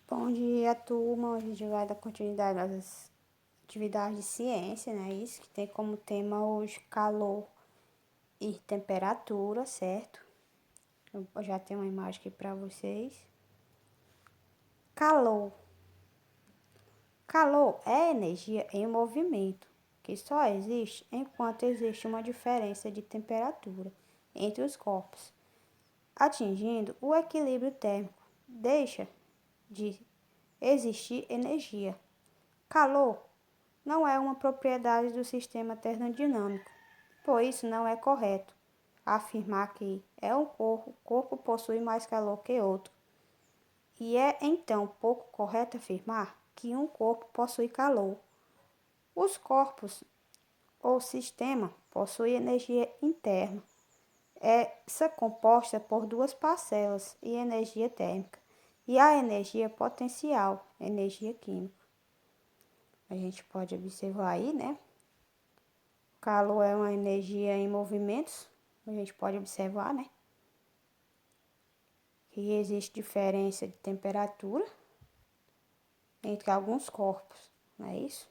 Bom dia, turma. A gente vai dar continuidade às atividades de ciência, né? Isso que tem como tema hoje calor e temperatura, certo? Eu já tenho uma imagem aqui para vocês. Calor. Calor é energia em movimento, que só existe enquanto existe uma diferença de temperatura entre os corpos, atingindo o equilíbrio térmico. Deixa de existir energia. Calor não é uma propriedade do sistema termodinâmico, por isso não é correto afirmar que um corpo possui mais calor que outro, e é então pouco correto afirmar que um corpo possui calor. Os corpos ou sistema possuem energia interna. Essa composta por duas parcelas e energia térmica e a energia potencial, energia química. A gente pode observar aí, né? Calor é uma energia em movimentos, a gente pode observar, né? Que existe diferença de temperatura entre alguns corpos, não é isso?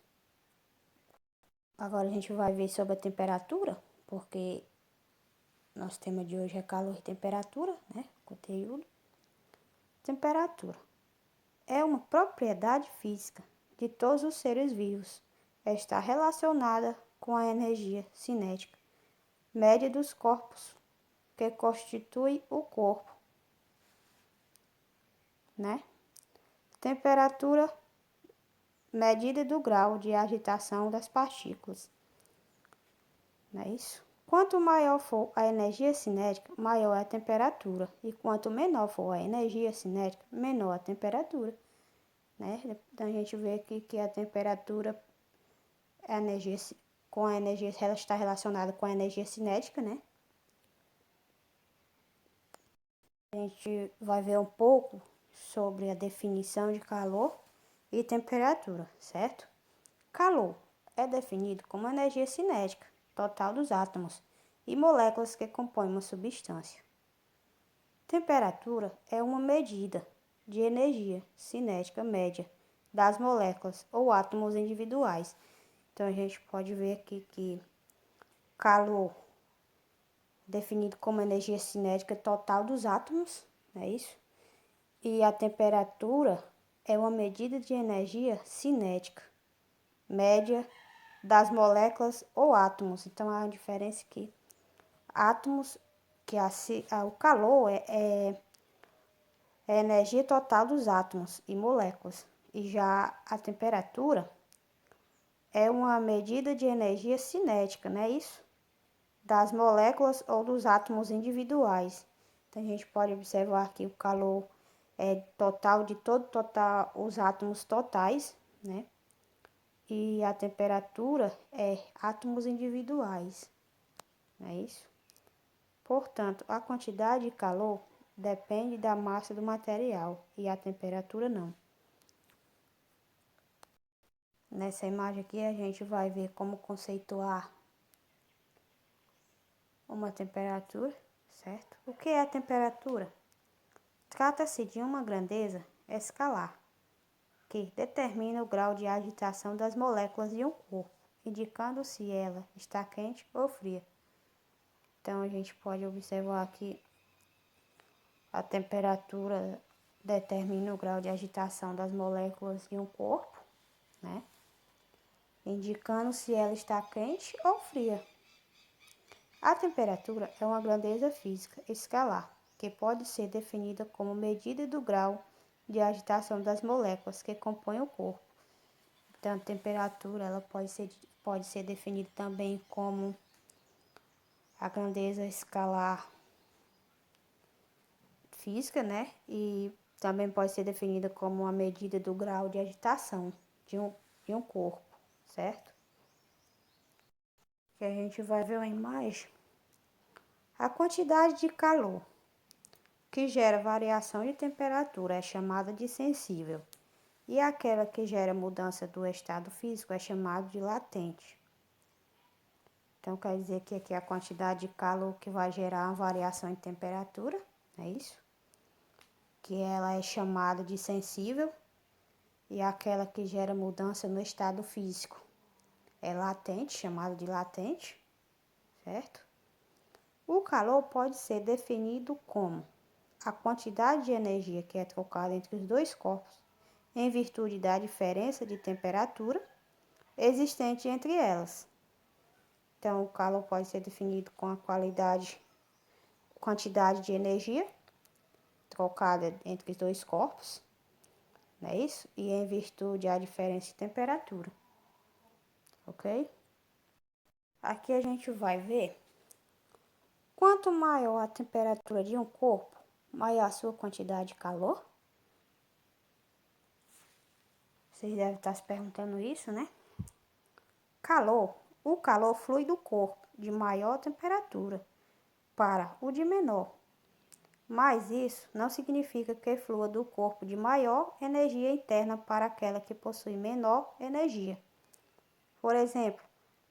Agora a gente vai ver sobre a temperatura, porque nosso tema de hoje é calor e temperatura, né? Conteúdo. Temperatura é uma propriedade física de todos os seres vivos. Está relacionada com a energia cinética média dos corpos, que constitui o corpo, né? Temperatura medida do grau de agitação das partículas, não é isso? Quanto maior for a energia cinética, maior é a temperatura, e quanto menor for a energia cinética, menor a temperatura, né? Então a gente vê aqui que a temperatura ela está relacionada com a energia cinética, né? A gente vai ver um pouco sobre a definição de calor e temperatura, certo? Calor é definido como energia cinética total dos átomos e moléculas que compõem uma substância. Temperatura é uma medida de energia cinética média das moléculas ou átomos individuais. Então a gente pode ver aqui que calor definido como energia cinética total dos átomos, não é isso? E a temperatura é uma medida de energia cinética média das moléculas ou átomos. Então, há uma diferença aqui. Átomos, o calor é a energia total dos átomos e moléculas. E já a temperatura é uma medida de energia cinética, não é isso? Das moléculas ou dos átomos individuais. Então, a gente pode observar que o calor é total de total, os átomos totais, né? E a temperatura é átomos individuais, não é isso? Portanto, a quantidade de calor depende da massa do material e a temperatura não. Nessa imagem aqui a gente vai ver como conceituar uma temperatura, certo? O que é a temperatura? Trata-se de uma grandeza escalar que determina o grau de agitação das moléculas de um corpo, indicando se ela está quente ou fria. Então, a gente pode observar que a temperatura determina o grau de agitação das moléculas de um corpo, né? Indicando se ela está quente ou fria. A temperatura é uma grandeza física escalar, que pode ser definida como medida do grau de agitação das moléculas que compõem o corpo. Então, a temperatura ela pode ser definida também como a grandeza escalar física, né? E também pode ser definida como uma medida do grau de agitação de um corpo, certo? Que a gente vai ver uma imagem. A quantidade de calor que gera variação de temperatura é chamada de sensível, e aquela que gera mudança do estado físico é chamada de latente. Então, quer dizer que aqui é a quantidade de calor que vai gerar uma variação em temperatura, é isso? Que ela é chamada de sensível, e aquela que gera mudança no estado físico é latente, chamado de latente, certo? O calor pode ser definido como a quantidade de energia que é trocada entre os dois corpos em virtude da diferença de temperatura existente entre elas. Então, o calor pode ser definido com a quantidade de energia trocada entre os dois corpos, não é isso? E em virtude da diferença de temperatura, ok? Aqui a gente vai ver, quanto maior a temperatura de um corpo, maior a sua quantidade de calor. Vocês devem estar se perguntando isso, né? O calor flui do corpo de maior temperatura para o de menor. Mas isso não significa que flua do corpo de maior energia interna para aquela que possui menor energia. Por exemplo,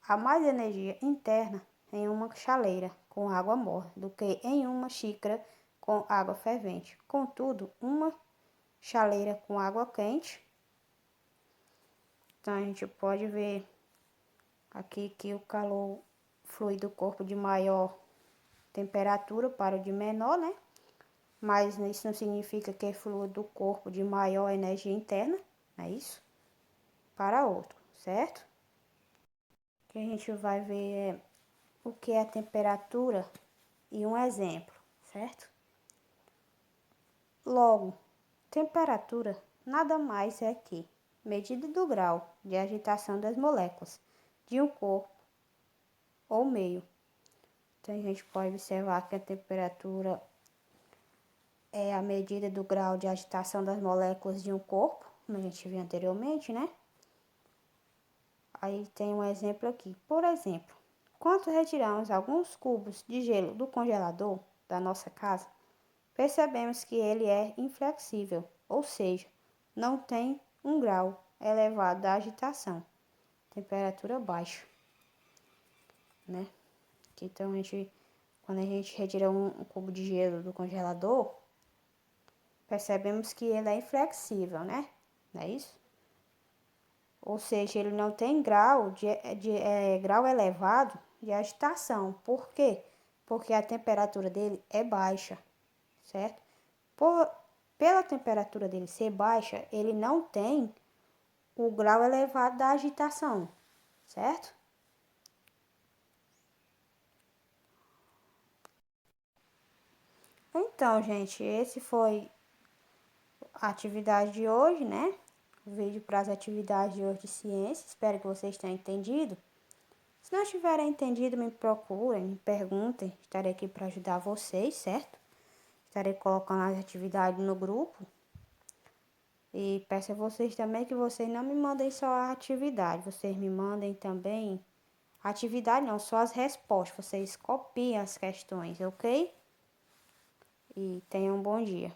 há mais energia interna em uma chaleira com água morna do que em uma xícara com água fervente. Contudo, uma chaleira com água quente, então a gente pode ver aqui que o calor flui do corpo de maior temperatura para o de menor, né? Mas isso não significa que flua do corpo de maior energia interna, não é isso? Para outro, certo? O que a gente vai ver é o que é a temperatura e um exemplo, certo? Logo, temperatura nada mais é que medida do grau de agitação das moléculas de um corpo ou meio. Então, a gente pode observar que a temperatura é a medida do grau de agitação das moléculas de um corpo, como a gente viu anteriormente, né? Aí tem um exemplo aqui. Por exemplo, quando retiramos alguns cubos de gelo do congelador da nossa casa, percebemos que ele é inflexível, ou seja, não tem um grau elevado da agitação, temperatura baixa, né? Então, quando a gente retira um cubo de gelo do congelador, percebemos que ele é inflexível, né? Não é isso? Ou seja, ele não tem grau elevado de agitação. Por quê? Porque a temperatura dele é baixa, certo? Pela temperatura dele ser baixa, ele não tem o grau elevado da agitação, certo? Então, gente, esse foi a atividade de hoje, né? O vídeo para as atividades de hoje de ciência. Espero que vocês tenham entendido. Se não tiverem entendido, me procurem, me perguntem. Estarei aqui para ajudar vocês, certo? Estarei colocando as atividades no grupo. E peço a vocês também que vocês não me mandem só a atividade. Vocês me mandem também atividade, não, só as respostas. Vocês copiem as questões, ok? E tenham um bom dia.